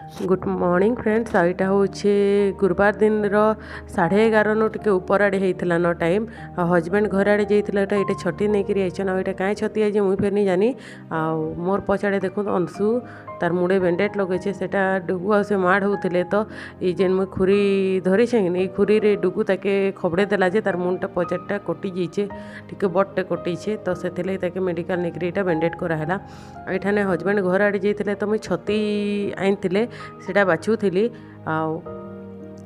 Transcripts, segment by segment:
Good morning friends आईटा हूँ गुरुवार दिन 11:30 नु टे ऊपर आड़े होता न टाइम हजबैंड घर आड़े जाइए तो ये छटी नहीं करी यहाँ कहीं छती आई मुझे फिर नहीं जानी आ मोर पछाड़े देखो अंशु तार मुड़े बेंडेट लगे से डुगु आ से माड़ होते तो ये जेन मुझे खुरी धरी छे खुरी रे डुगु ताके खबड़े देला जे तार मुंडा पचारटा कटि जाइए टी बटे कटिछे तो से मेडिकल निकरी बेंडेट कराला ये हजबैंड घर आड़े जाइए तो मुझे छती आनी सेटा बाछुली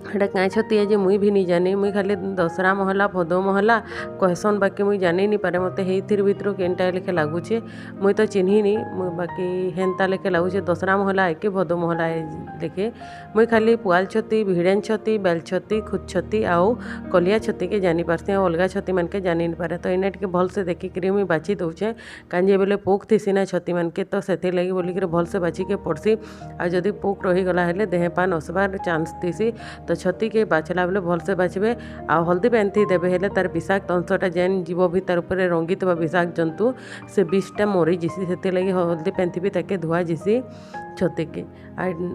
आटा कहीं छती है मुई भी नहीं जानी मुई खाली दशहरा महला भदो महला कहसन बाकी मुई जानी नहीं पारे मत भितर केनटा लेखे लगुचे मुई तो चिन्ही नहीं मुई बाकी हेन्ता लेखे लगुचे दशहरा महला एक भदो महला लेखे मुई खाली पुआल छती भिड़ेन छती बेल छती खुद छती आउ कलिया छती के जानी पारसी अलग छती मन के जानी नहीं पारे तो इन्हें टे भल से देखिक मुई बाछी दौचे कहीं बोले पोक थी ना छती मन के तो से लगी बोलिक भल से बाछिके पड़सी आ जदि पोक रहीगला हेले देह पा नसबार चान्स थी तो छती के बाछला बेले भल से बाछबे आ हल्दी पेन्थी देवे हेले तार विषाक्त अंशटा जेन जीव भी तार ऊपर रंगित विषाक्त जंतु से विषटा मरी जीसी से लगी हल्दी पेन्थी भी ताके धुआ जीसी छती के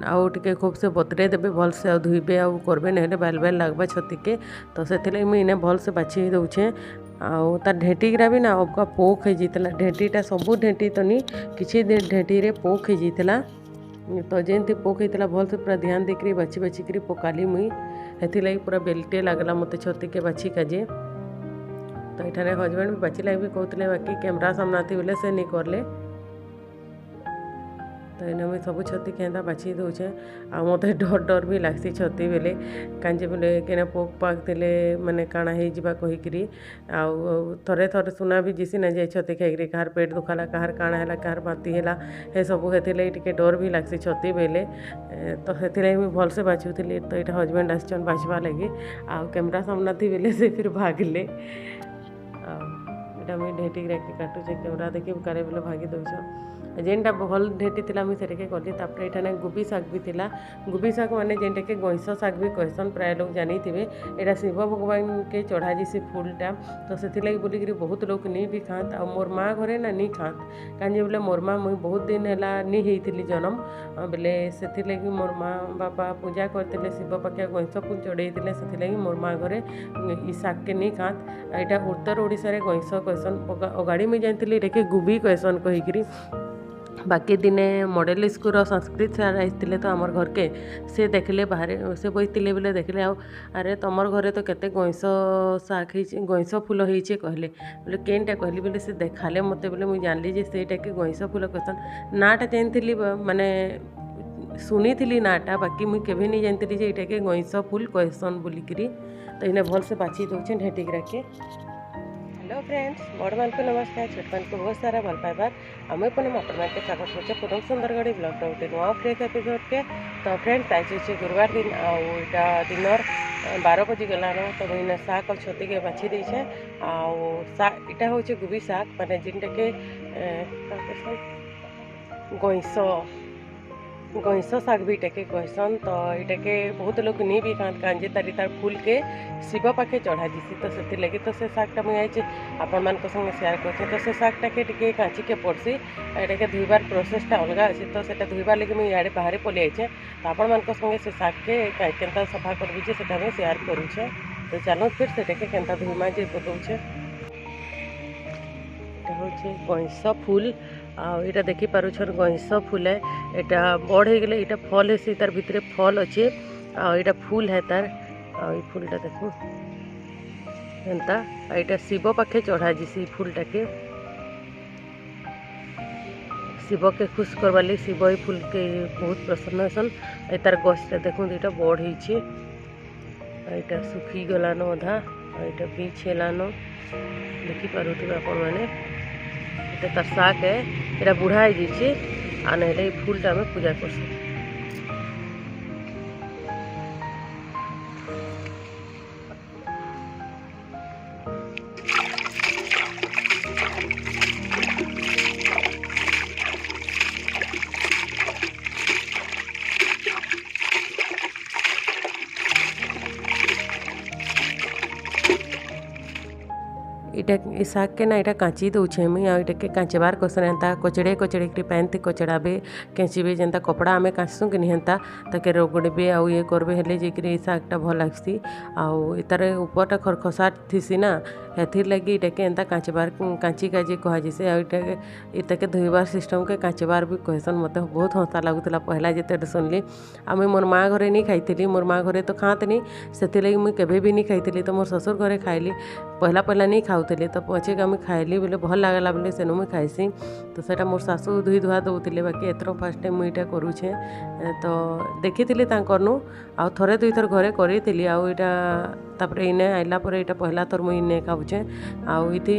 आउ टे खूब से बतरे देवे भल से धुईबे आ करबे ना बैल बैल लगवा छती के तो से मुझे इन्हें भल से बाछी दौचे आउ तार ढेटीगरा भी ना अबका पोक हो जाता ढेटीटा सबू ढेटी तो नहीं किसी ढेटी पोक हो जाता तो जेमती पोक होता भल से पूरा ध्यान देकर बाछी बाछिकी पकाली मुई हेथि पूरा बेल्टे लगला मत छती के बाछी काजे तो ये हजबैंड भी बाछी लगे भी कहते बाकी कैमरा सामना थी बोले से नहीं करले तो इन्हें मुझे सब छती के बाछी दौचे आ मत डर डर भी लगसी छती बेले कहीं बोले कि पोक पाक थे माने काଣା हो कहीकि थे थे सुना भी जीसी ना जाए छती खाई कहार पेट दुखाला कहार काଣା है कहार बाती है ये सब हेल्ले टे डर भी लगसी छती बेले तो से मुझे भल से बाछुली तो ये हजबैंड आसन बाछवा लगे आ कैमरा सामना थी बेले से फिर भागले आटा मुझे ढेटी राखी काटुचे कैमरा देखी करे बोले भागी दौच जेनटा भल ढेटी थी मुझे से कली तापर ये गुबी शाग भी थी गुबी शाग माने जेनटा के गईस शाग भी कहसन प्राय लोग जानी थे यहाँ शिव भगवान के चढ़ा जी फूलटा तो से लगी बोलिक बहुत लोग नहीं भी खात आ मोर माँ घरे ना नहीं खात कहीं बोले मोर माँ मुझे बहुत दिन है नहीं होती जन्म बोले से लगी मोर माँ बापा पूजा करते शिव पाखे गईस फूल चढ़े से लगी मोर माँ घरे ई शाग के नहीं खात यहाँ उत्तर ओडिशा गईस कहसन अगाड़ी मुझे जानी ये गुबी कहसन कहीकि बाकी दिने मॉडल स्कूल संस्कृत सर आते तो आमर घर के से देखले बाहर से बसते बोले देखले अरे तुमर घरे तो केते गईस शाग गईस फूल होइछे कहले बोले केनटा कहली बोले से देखाले मत बोले मुझे जानली जे सेटा के गईस फूल कहसन नाटा जानी माने शुनी थी नाटा बाकी मुझे केवे नहीं जानती जे ये गईस फूल कहसन बोलिकी तो इन्हें भल से बाछी दौचे ढेटिक राखे हेलो फ्रेंड्स बड़ मान को नमस्कार छोट मान को बहुत सारा भल पाइबार आम पुनः अपन मान के स्वागत होचे पुनः सुंदरगढ़ी ब्लॉग गोटे नुआ फ्रेश एपिसोड के तो फ्रेंड्स आज होचे गुरुवार दिन आटा दिन 12 बजी गलान तो मुझे शाग और छती के बाछी देछे आटा हूँ गुबी शाग माने जिनटा के गईस शाग भी इटाके कहसन तो इटाके बहुत लोग नहीं भी खात कांजे तार फूल के शिव पाखे चढ़ा जीसी तो से लगे तो से शागटा मुझे आपण मान संगे शेयर करते तो से शागटा के कांची के पड़सी ये धुईबार प्रोसेसटा अलग अच्छे तो से धुईबार लगे मुझे इे बाहर पलि आइचे तो आपण मान संगे से शाग के केन्ता सफा करबी जे सेटा मुझे शेयर करुचे तो चलो फिर से केन्ता धुईमा जे बतौचे हूँ गईस फूल आटा देखी पारुछन गईस फूल है यहाँ बड़ हो गले यहाँ फल है तार भितर फल अच्छे आटा फूल है तार फूलटा देखो एंता यहाँ शिव पाखे चढ़ा जी फूलटा के शिव के खुश करवा लगे शिव ही फूल के बहुत प्रसन्न होसन तार गछटा देखो यहाँ बड़ हो यहाँ सुखी गलान अधा यहाँ बीच हेलान देखिपे आपण मैंने तार शाग है ये बुढ़ा हो जाइए आ ना फूलटा आम पूजा कर इटा इ शाग के ना इटा काची दौछे मुई आ इटा के काचबार कोसन एंता कोचड़े कोचड़े के पैन थी कोचड़ाबे केंचीबे जेनता कपड़ा आमे काचसु कि हेन्ता ताके रगड़बे आउ ये करबे हेले जेकि शागटा भल लाग्सी आउ इतार ऊपरटा खरखसा थीसी ना हेथिर लगी इटाके एंता काचबार काची काजी कह जैसे आ इटाके धोइबार सिस्टम के काचबार भी कहसन मत बहुत हंसा लगुला पहला जिते सुनली आ मुई मोर माँ घरे नहीं खाई मोर माँ घरे तो खातनी से लगी मुई केबे भी नहीं खाई तो मोर ससुर घरे खाइली पहला पहला नहीं खाऊली तो पचे का मुई खाइली बोले भल लागला बोले सेनु मुई खाइसी तो सेटा मोर सासू धुई धुआ दौले बाकी एथर फास्ट टाइम मुईटा करुछे तो देखी तांकरनु आ थरे दुई थर घरे करी आउ इटा तापर इने आइला पर इटा पहला थर मुई इने खाऊचे आउ इथी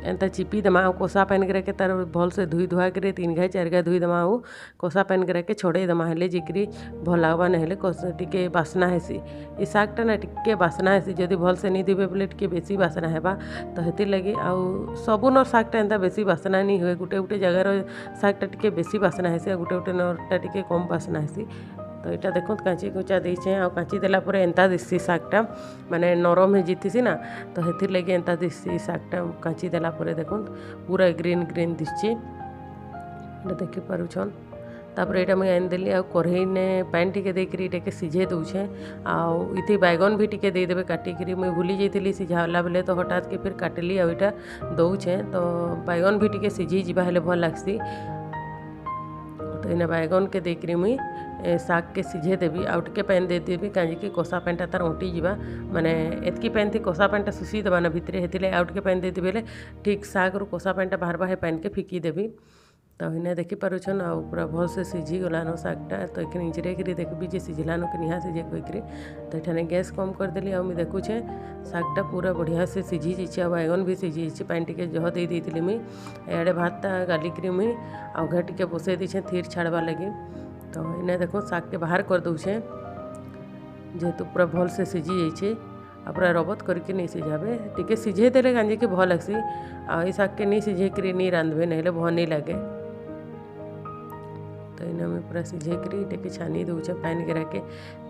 एंता चिपी दमा कोसा पैन के रखे तार भल से धुई धुआ के 3 घाई 4 घाई धुई दमा आउ कोसा पैन के रखे छोड़े दमा हेले जिक्री भल लागबा नहेले टिके बासना हेसी ई शागटा ना टिके बासना हेसी जदि भल से नहीं दिबे बोले टिके बेसी बासना हेबा तो हेतिर लगी आउ सबुनर शागटा एंता बेसी बासना नहीं हुए गुटे गुटे जगार शागटा टिके बेसी बासना हेसी गुटे गुटे नरटा टिके कम बासना हेसी तो यहाँ देखो काची कुचा देचे आ काची देला परे एंता दिसी शागटा माने नरम हे जीतीसी ना तो हेतिर लगे एंता दिसी शागटा काची देला परे देखो पूरा ग्रीन ग्रीन दिसी देखि पारुछन तापर यहाँ मुझे आनीदेली आ कढ़ई ने पैन टिके देकरी इटाके सिझे दौछे आउ इथि बैगन भी टिके देदेबे काटिकी मुझे भूली जाइली सिझाला बेले तो हठात के फिर काटली आ इटा दौछे तो बैगन भी टिके सिझी जीवा हेले भल लागसी तो इना बैगन के देकरी मुई शाग के सिझे देवी आउ टिके पैन दे देवी कहीं कोसा पैनटा तार उठी जावा माने एतकी पैन थी कोसा पैनटा सुसी देवा ना भितर हेतिले आउ टिके पैन दे देवी ठीक शाग रु कोसा पैनटा बाहर बाहे पैन के फिकी देवी तो इन्हें देखी पारुछन आ पूरा भल से सिझी गलान शागटा तो एक निजरे करी देखबी जे सिझलान कि निहा सिझे कहीकि तो ये गैस कम करदेली आ देखुचे शागटा पूरा बढ़िया से सिझी जाइए बैगन भी सिझी जाइए पैन टिके जह दे देती मुई इे भातटा गालिकी मुई आ घर टिके बसई दीछे थीर छाड़वा लगी तो इन्हें देखो शाग के बाहर कर दौछे जेहेतु पूरा भल से सिझी जाइए आ पूरा रबत करके नहीं सिझाबे टिके सिझे देले गांजे के भल लगसी आ शाग के नहीं सिझे करी नहीं रांधबे नहेले भल नहीं लगे तो इन्हें मुझे पूरा सिझे करी टिके छानी दौचे पैन के रखे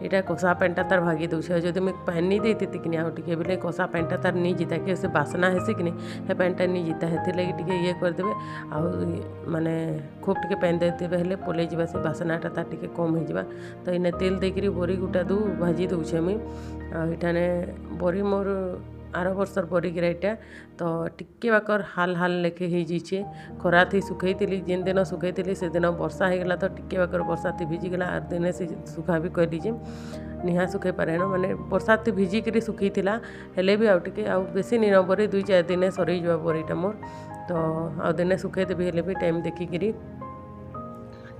यहाँ कोसा पैनटा तार भागी दौचे जदि मुझे पैन नहीं देती कि आउ टिके बोले कोसा पैनटा तार नहीं जीता कि से बासना हेसी कि नहीं पैनटा नहीं जीता हेतिर लगी टिके ये करदेवे आउ माने खूब टिके पैन देदेवे हेले पलई जावा से बासनाटा तार टिके कम हो जावा तो इन्हें तेल देकरी बरी गुटा दू भाजी दौचे मुई आठाने बरी मोर आर वर्षर बरिकी यहाँ तो टिके बाकर हाल हाल लेखे हो जाइए खरा थी सुखई जेन दिन सुखई से दिन वर्षा होगला तो टिके बाकर वर्षा थी भिजिगला आर दिन से सुखा भी कहली जे निहा सुखई पारे न माने वर्षा थी भिजिक सुखी थिला हेले भी आउ टिके आउ बेसी नहीं न बरी 2-4 दिन सरी जा बरीटा मोर तो आउ दिन सुखई देवी हेले भी टाइम देखिकी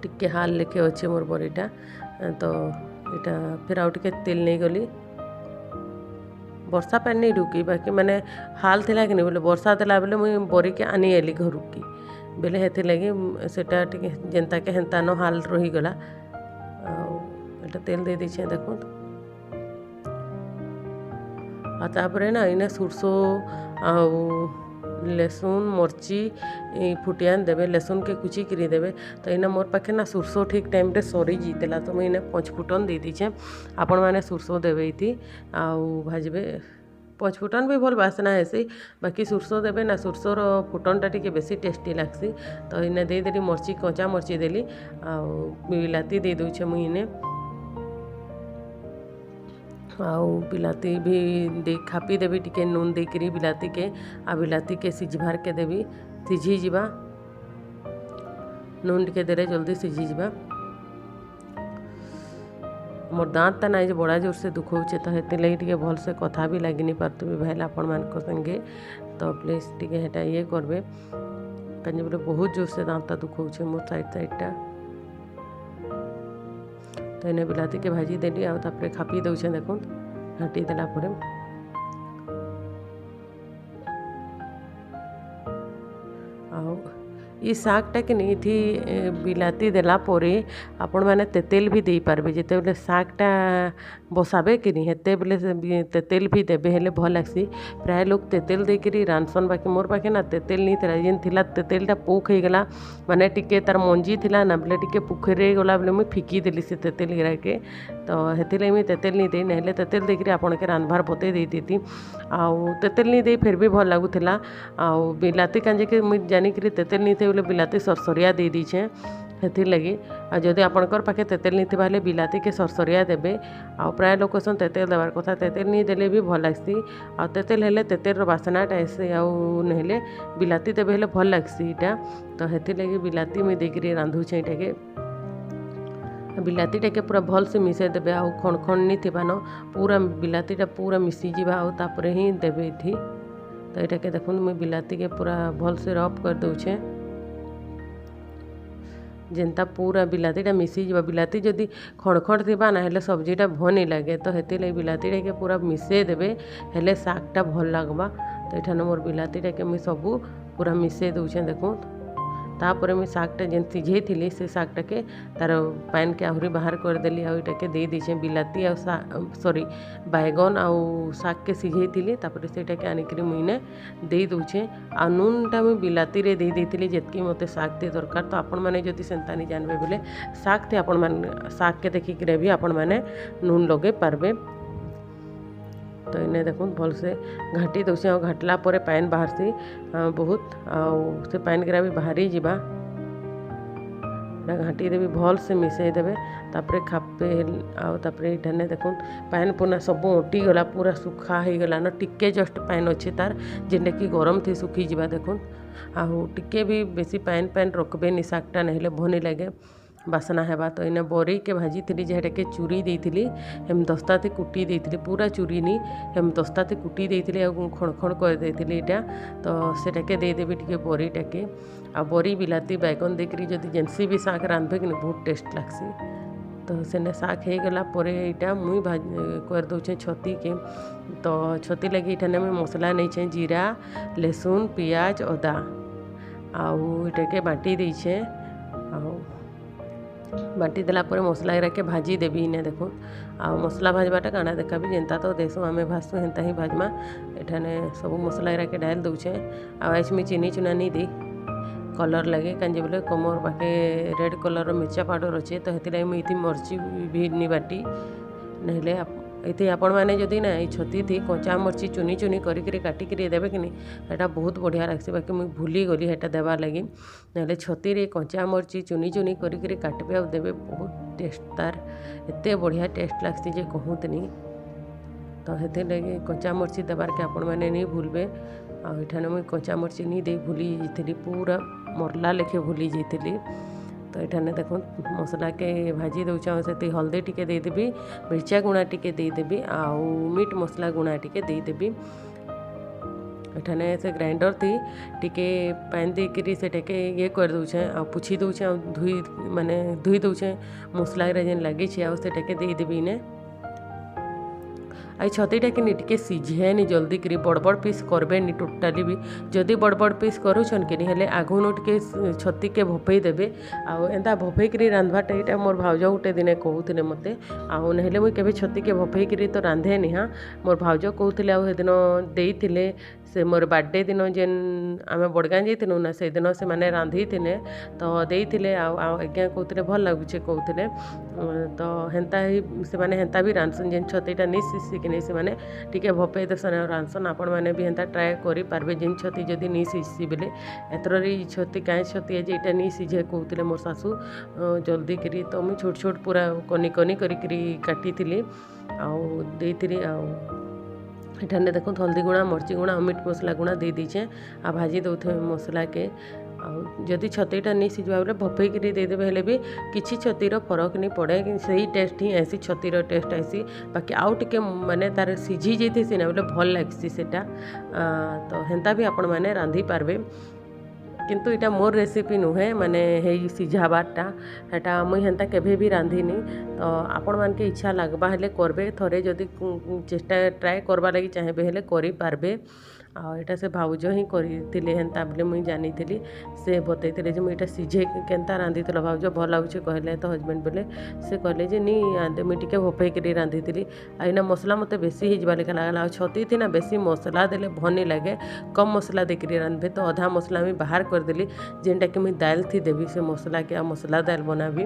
टिके हाल लेखे अच्छे मोर बरीटा तो यहाँ फिर आउ टिके तेल नहीं गली वर्षा पैन नहीं रुकी बाकी मैंने हाल थिला कि नहीं बोले वर्षा देला बेले मुई बरी के आनी आली घर की बेले हेथि लगी सेटा टिके जेनता के हेन्ता न हाल रहीगला आटा तेल दे दीछे देखो आ तापरे ना इने सुरसो आउ लहसुन मर्ची फुटियान देवे लहसुन के कुची करी देवे तो इना मोर पाखे ना सुरसो ठीक टाइम रे सरी जीतेला तो मुझे 5 फुटन दे दीछे आपण मैंने सुरसो देवे इति आउ भाजबे 5 फुटन भी भल बासना हेसी बाकी सुरसो देवे ना सुरसोर फुटनटा टिके बेसी टेस्टी लागसी तो इने दे देली मर्ची कच्चा मर्ची देली आउ बिलाती दे दउछे मुई इने आउ बिलाती भी दे खापी देवी टिके नून देकरी बिलाती के आ बिलाती के सिझबार के देवी सिझी जीवा नून टिके देले जल्दी सिझी जीवा मोर दाँतटा ना जे बड़ा जोर से दुखौचे तो हेते लगी टिके भल से कथा भी लगी नहीं पारतुबी भाई आपण मान संगे तो प्लीज टिके हेटा ये करबे कहीं बोले बहुत जोर से दाँतटा दुखौचे मोर साइडटा तो इन्हें बिलाती के भाजी देली आ तापरे खापी दउछे देखो घाटी देला परे आउ ये शागटा कि नहीं थी बिलाती देला परे आपण मैंने तेतेल भी दे पारबे जिते बेले शागटा बसाबे कि नहीं हेते बेले तेतेल भी देबे हेले भल लाग्सी। प्राय लोग तेतेल देकरी रांधसन बाकी मोर पाखे ना तेतेल नहीं थिला जेन थिला तेतेलटा पोक हो गला माने टिके तार मंजी थिला ना बेले टिके पुखरे गला बेले मुई फिकी देली से तेतेल गिरा के तो हेतिले मुई तेतेल नहीं दे नहले तेतेल देकरी आपण के रांधबार बते दे देती आउ तेतेल नहीं दे फिर भी भल लागुथिला आउ बिलाती कांजे के मुई जानी करी तेतेल नहीं थे बोले बिलाती सरसरिया दे दीछे हेतिर लगी आ जदि आपणकर पाखे तेतेल नहीं थिबा बिलाती के सरसरिया देबे आ प्राय लोक सन तेतेल देवार कथा तेतेल नहीं देले भी भल लाग्सी आ तेतेल हेले तेतेल बासनाटा आसे आउ नहले बिलाती देबे हेले भल लाग्सी इटा तो हेतिर लगी बिलाती मुई देकरी रांधुछे इटाके बिलातीटा के पूरा भल से मिसई देबे आउ खण खण नहीं थिबा न पूरा बिलातीटा पूरा मिसी जीवा आउ तापरे ही देबे इथि तो यहाँ के देखो मुझे बिलाती के पूरा भल से रफ कर दूचे जेनता पूरा बिलातीटा मिसी जा बिलाती जदि खण खण थी ना हेले सब्जीटा भल नहीं लगे तो हेती लगे बिलातीटा के पूरा मिसई देबे हेले शागटा भल लगवा तो यहाँ मोर बिलातीटा के मुझे सबू पूरा मिसई दूचे देखो तापर मुझे शागटा जेन सिझे थी से शागटा के तार पैन के आहरी बाहर करदेली आटा के दे दीछे बिलाती आ सॉरी बैगन आउ शाग के सिझे थी तापर सेटा के आनिकरी मुईने दे दूचे आ नूनटा मुई बिलाती रे दे देती जेतकी मते शाग थे दरकार तो आपण मैंने जदि सेंता नहीं जानबे बोले शाग थे आपण मैंने शाग के देखिक भी आपण मैंने नून लगे पारबे तो इन्हें देखो भल से घाटी दूसरे और घाटला पर पैन बाहर से बहुत से पैन गिरा भी बाहरी जीवा घाटी देवी भल से मिसई देवे तापरे खापे आउे इठाने देखो पैन पुना सब ओटी गला पूरा सुखा हो गला न टिके जस्ट पैन अच्छे तार जेनटा कि गरम थी सुखी जीवा देखो आउ टिके भी बेसी पैन पैन रखबे नि शागटा नहले भनी लगे बासना हेबा तो इन्हें बरी के भाजी थी जेटा के चूरी देती हेम दस्ता थी कुटी देती पूरा चूरी नी हेम दस्ता थी कुटी देती खण खण कर देती इटा तो सेटा के देदेवी टे बरीटा के आ बरी बिलाती बैगन देकरी जदि जेनसी भी शाग रांधबे कि बहुत टेस्ट लागसी तो सेने शाग हो गला इटा मुई कर दूचे छती के तो छती लगी इठाने मुई मसला नहीं जीरा लहसुन पियाज अदा आउ इटा के बाटी देछे आउ बाटी देला पर मसला के भाजी देवी इन्हें देखो आ मसला भाजबाटा काना देखा भी जेनता तो देसु आमे भाजसु हेन्ता ही भाजमा एठाने सब मसला के डाल दूचे आज में चीनी चुना नहीं दी कलर लगे कहीं बोले कमर पाखे रेड कलर मिर्चा पाउडर अच्छे तो हेती मुझे मर्ची भी नहीं बाटी नहले ये आपण मैंने जदि ना ये छती थी कंचा मर्ची चुनी चुनी करी काटिक देवे कि नहीं एटा बहुत बढ़िया लगसी बाकी मुझे भूली गली हेटा देवार लगी ना छती रे कंचा मर्ची चुनी चुनी करी काटबे और देवे बहुत टेस्ट तार एते बढ़िया टेस्ट लगसी जे कहूतनी तो हेते लगे कंचा मर्ची देवार के आपण मैंने नहीं भूलबे आठाने मुझे कंचा मर्ची नहीं दे भूली जाती पूरा मरला लेखे भूली जाती तो ये देखो मसला के भाजी दूचा से हल्दी टिके देदेवी मिर्चा गुणा टिके देदेवी आउ मीट मसला गुणा टिके देदेवी एठाने से ग्राइंडर थी टिके पैन देकरी से ये कर दूचे आ पुछी दूचे धुई माने धुई दूचे मसला जेन लगी से देदेवी इन्हें आई छतीटा कि टिके सीझे नि जल्दी करी बड़ बड़ पीस करबे नि टोटाली भी जदि बड़ बड़ पीस करूछन कि हेले आगुन टिके छती के भफई देबे आउ एंता भफई करी रांधवाटा एटा मोर भाउज गुटे दिने कहूथिले मते आउ नहेले मुई केबे छती के भफई करी तो रांधे नि हाँ मोर भाउज कहूथिले आउ हेदिन देइथिले से मोर बर्थडे दिन जेन आमे बड़गां जाइथिलु ना से दिन से माने रांधी थिले तो देइथिले आज्ञा कहूथिले भल लागुचे कहूथिले तो हेन्ता ही से माने हेन्ता भी रांधसन जेन छतीटा नहीं सीसी कि नहीं से माने टिके भपे देसन रांधसन आपण माने भी हेन्ता ट्राए करि पारबे जेन छती जदि नहीं सीसी बेले एतररी छती काई छती जे एटा नहीं सीझे कहूथिले मोर सासू जल्दी करी तो मुई छोट छोट पूरा कनी कनी करी काटी थिली आउ देइथिली आउ एठाने देखो हल्दी गुणा मर्ची गुणा और मीट मसला गुणा दे दीचे आ भाजी दौथे मसला के जदि छतीटा नहीं सीझा बोले भफई देदेवे हेले भी किसी छतीर फरक नहीं पड़े कि सही टेस्ट ही ऐसी छतीर टेस्ट ऐसी बाकी आउ टिके माने तार सीझी जाती सीना बोले भल लगसी सेटा तो हेन्ता भी आपण मैंने रांधि पारबे किंतु इटा मोर रेसिपी नुहे माने हे सीझाबारटा हेटा मुई हेन्ता केभे भी रांधिनी तो आपण मान के इच्छा लागबा हेले करबे थरे जदि चेष्टा ट्राए करबा लगी चाहेबे हेले करि पारबे आटा से भाउज ही करते हेन्ता बोले मुई जानी से बतई जे मुझे सीझे केन्ता रांधि भाउज भल लगे कहले तो हजबैंड बोले से कहले जे नी आदे मुझे टे भोपई रांधि आईना मसला मत बेसी हो लेखा लगला छती थी ना बेसी मसला देले भल नहीं लगे कम मसला देकर रांधे तो अधा मसला मुझे बाहर करदेली जेनटा कि मुझे दाल थी देवी से मसला के मसला दाल बनाबी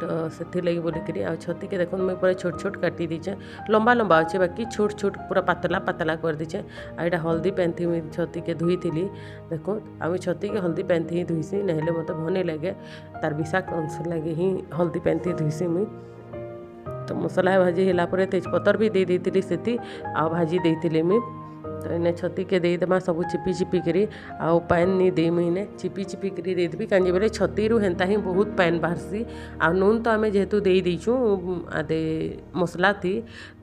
तो से लगी बोलिकी आ छती के देखो मुझे पूरा छोट छोट काटी दीचे लंबा लंबा अच्छे बाकी छोट छोट पूरा पतला पतला कर दीचे आईटा हल्दी पेन्थी मुझे छती के धुई थी देखो आम छती के हल्दी पेन्थी ही धुईसी नहले मत भल नहीं लगे तार विषाक्त अंश लगे ही हल्दी पेन्थी धुईसी मुई तो मसला भाजी है तेजपतर भी दे देती से आ भाजी देती मुई तो इन्हें छती के देदेमा सब चिपी चिपी करी आउ पैन नहीं दे मुझे चिपी चिपी करी देदेवी कहीं बोले छती हेन्ता ही बहुत पैन बाहरसी आ नून तो आम जेहेतु दे देचु आदे मसला थी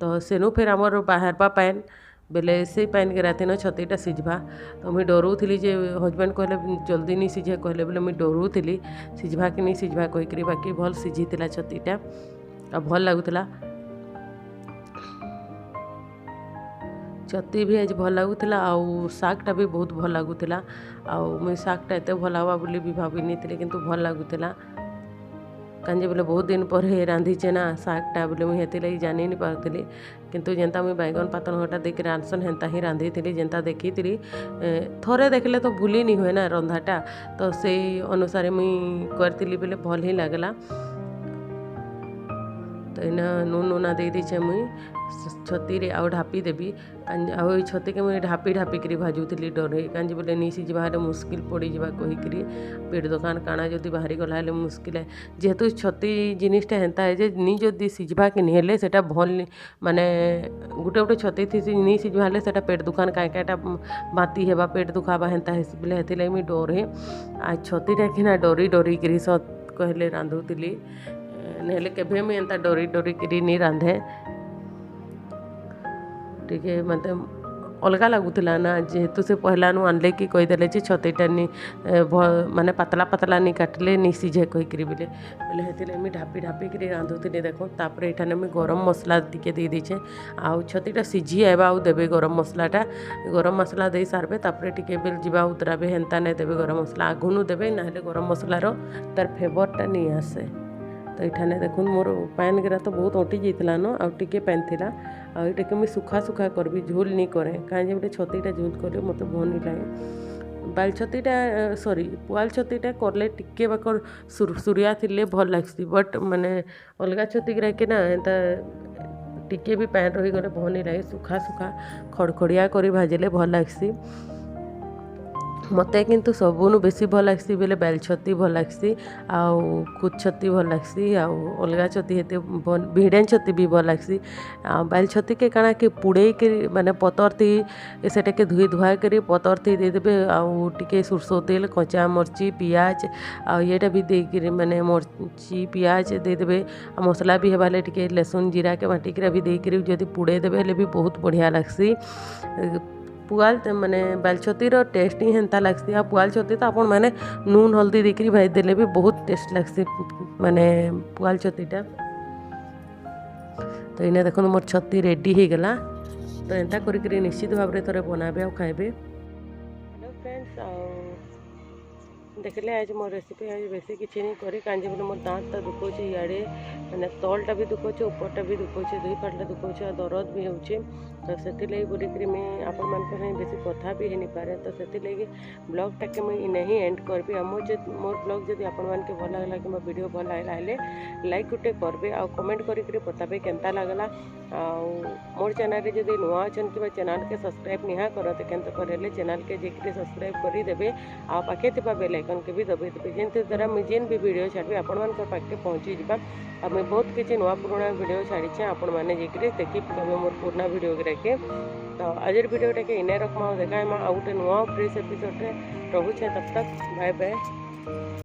तो सेनु फिर आमर बाहरबा पैन बेले से पैन के रात न छतीटा सिझा तो मुझे डरुली जे हजबैंड कहले जल्दी नहीं सिझे कहले बोले मुझे डरुली सिझा कि नहीं सिझा कहीकि बाकी भल सिझी छतीटा आ भल लगुला छती भी आज भल लगुला आउ शागटा भी बहुत भल लगुला आउ मुझे शागटा एत भल हवा बोली भी भाभी किंतु भल लगुला कहीं बोले बहुत दिन पर रांधीचे ना शागटा बोले मुझे लगी जानी नहीं पाती किंतु जेनता मुझे बैगन पातल घटा देख रांधसन हेन्ता ही रांधी थी जेनता देखी थोड़े देखले तो भूली नहीं हुए ना रंधाटा तो से अनुसार मुई करी बोले भल ही लगला तो इना नून नूना दे दीचे मुई छती रे आउ ढापी देवी आउ छती के मुझे ढापी ढापी करी भाजुली डरे कहीं बोले नहीं सिझा मुस्किल पड़ जा कहीकि पेट दुकान काना जदि बाहरी गला मुस्किल है जेहेतु छती जिनिसटा हेन्ता है जे नी जदि सिझा कि नहीं हेले सेटा भल माने गुटे गुटे छती थी नहीं सिझा हेले सेटा पेट दुकान काईटा बाती हेबा पेट दुखाबा हेन्ता है बोले हेतिलागि मुई डरे आ छतीटा कि ना डरी डरी करी सत कहले रांधुली नहले केभे मुई एंता डरी डरी करी नहीं रांधे टिके मतलब अलग लगुला ना जेहेतु से पहला नु आनले कि कहीदेले छतीटा माने पतला पतला नहीं काटिले नहीं सिझे कहीकि बोले बोले मुझे ढापी ढापी कर रांधुली देखो तापर ये मुझे गरम मसला टिके दे दीचे आउ छतीटा सिझी आवा आउ देवे गरम मसला दे सारे तापर टिके बेल जीवा उतरा भी हेन्ता नहीं देवे गरम मसला आगुनु देवे ना गरम मसलार तार फ्लेवरटा नहीं आसे तो ये देखो मोर पैन गिरा तो बहुत ओटी जाता न आउ टे पैन थिला आटे मुझे सुखा सुखा करबी झोल नहीं करे कहीं बोले छतीटा झोल कर मत भल नहीं लगे बाल छतीटा सॉरी पुआल छतीटा करले टिके बाकर सुरसुरिया थिले भल लगसी बट माने अलगा छती गिरा के ना एंता टिके भी पैन रही गले भल नहीं लगे सुखा सुखा खड़खड़िया कर भाजिले भल लगसी मते किंतु सबुनु बेसी भल लगसी बोले बैल छती भल लगसी आउ कुछ छती भल लगसी आउ अलगा छती हेते भिडेन छती भी भल लगसी आ बैल छती के काना कि पुड़े के माने पतर थी सेटा के धुई धुआ करी पतर थी दे देबे आउ टिके सरसों तेल कच्चा मरची पियाज आ येटा भी देकर माने मरची पियाज दे देबे मसला भी हेबाले टिके लहसुन जीरा के बाटिकरा भी देकर जदि पुड़े देबे हेले भी बहुत बढ़िया लगसी पुआल माने बाल छतीर टेस्ट ही हेन्ता लगसी आ पुआल छती तो आपण माने नून हल्दी देकर भाई देले भी बहुत टेस्ट लगसी माने पुआल छतीटा तो इन्हें देखो मोर छती रेडी हो गला तो एंता करी निश्चित भाव में थोड़े बनाबे और खाइबे। हेलो फ्रेंड्स देखले आज मोर रेसिपी आज बेसी किसी नहीं करी कहीं बोले मोर दाँतटा दुखोचे इे मैंने तलटा भी दुखोचे उपरटा भी दुखोचे दुई पार्टा दुखोचे दरद भी होचे तो से बोलिकी मुझे आपण मान बेसी कथा भी हो पारे तो से ब्लॉगटा के मुझे इना ही एंड करबी आ मोर ब्लॉग जब आपण मान के भल लगला कि वीडियो भल लगला लाइक गुटे करबे आ कमेंट करी बताबे केनता लगला आ मोर चैनल जब नुआ अच्छन कि चैनल के सब्सक्राइब निहा कर तो केनता करे चैनल के जेकि सब्सक्राइब करदेवे आ पाखे थी बेल आइकन के भी दबाई देवे जिन द्वारा मुझे जेन भी वीडियो छाड़ी आपण मान पाखे पहुँची जा आ मैं बहुत किसी नुआ पुराना वीडियो छाड़ी आपण मैंने जेकि देखी पाबे मोर पुराना वीडियो के तो आज वीडियोटा के इन्हें रखमा देखा आउ गोटे नुआ फ्रेश एपिसोड रोचे तब तक बाय बाय।